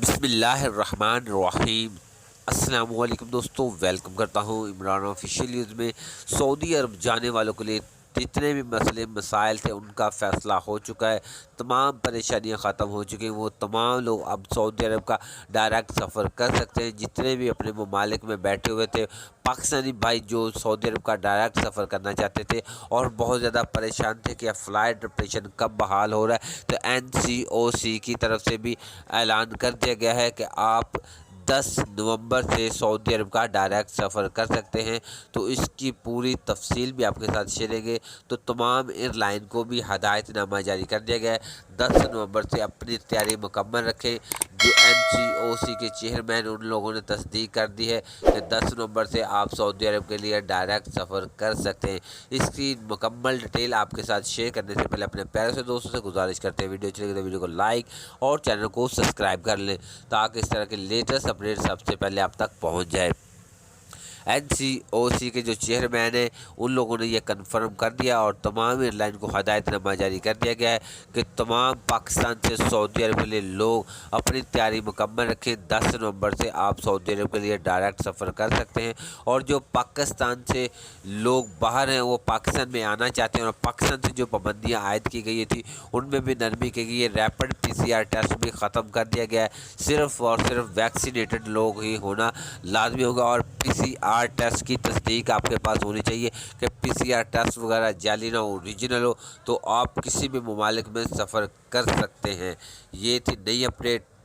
بسم اللہ الرحمن الرحیم۔ السلام علیکم دوستو، ویلکم کرتا ہوں عمران آفیشیل نیوز میں۔ سعودی عرب جانے والوں کے لیے جتنے بھی مسئلے مسائل تھے ان کا فیصلہ ہو چکا ہے، تمام پریشانیاں ختم ہو چکی ہیں۔ وہ تمام لوگ اب سعودی عرب کا ڈائریکٹ سفر کر سکتے ہیں۔ جتنے بھی اپنے ممالک میں بیٹھے ہوئے تھے پاکستانی بھائی جو سعودی عرب کا ڈائریکٹ سفر کرنا چاہتے تھے اور بہت زیادہ پریشان تھے کہ فلائٹ آپریشن کب بحال ہو رہا ہے، تو NCOC کی طرف سے بھی اعلان کر دیا گیا ہے کہ آپ 10 نومبر سے سعودی عرب کا ڈائریکٹ سفر کر سکتے ہیں۔ تو اس کی پوری تفصیل بھی آپ کے ساتھ شیئر گے۔ تو تمام ایئر لائن کو بھی ہدایت نامہ جاری کر دیا گیا ہے، 10 نومبر سے اپنی تیاری مکمل رکھیں۔ جو NCOC کے چیئرمین ان لوگوں نے تصدیق کر دی ہے کہ 10 نومبر سے آپ سعودی عرب کے لیے ڈائریکٹ سفر کر سکتے ہیں۔ اس کی مکمل ڈیٹیل آپ کے ساتھ شیئر کرنے سے پہلے اپنے پیارے سے دوستوں سے گزارش کرتے ہیں ویڈیو چلے گی تو ویڈیو کو لائک اور چینل کو سبسکرائب کر لیں تاکہ اس طرح کے لیٹسٹ اپڈیٹ سب سے پہلے آپ تک پہنچ جائے۔ NCOC کے جو چیئرمین ہیں ان لوگوں نے یہ کنفرم کر دیا اور تمام ایئر لائن کو ہدایت نامہ جاری کر دیا گیا ہے کہ تمام پاکستان سے سعودی عرب کے لیے لوگ اپنی تیاری مکمل رکھیں۔ 10 نومبر سے آپ سعودی عرب کے لیے ڈائریکٹ سفر کر سکتے ہیں، اور جو پاکستان سے لوگ باہر ہیں وہ پاکستان میں آنا چاہتے ہیں اور پاکستان سے جو پابندیاں عائد کی گئی تھی ان میں بھی نرمی کی گئی ہے۔ ریپڈ PCR ٹیسٹ بھی ختم کر دیا گیا ہے، صرف اور صرف ویکسینیٹڈ لوگ ہی ہونا لازمی ہوگا، اور PCR ٹیسٹ کی تصدیق آپ کے پاس ہونی چاہیے کہ PCR ٹیسٹ وغیرہ جعلی نہ ہو، اوریجنل ہو، تو آپ کسی بھی ممالک میں سفر کر سکتے ہیں۔ یہ تھی نئی اپڈیٹ۔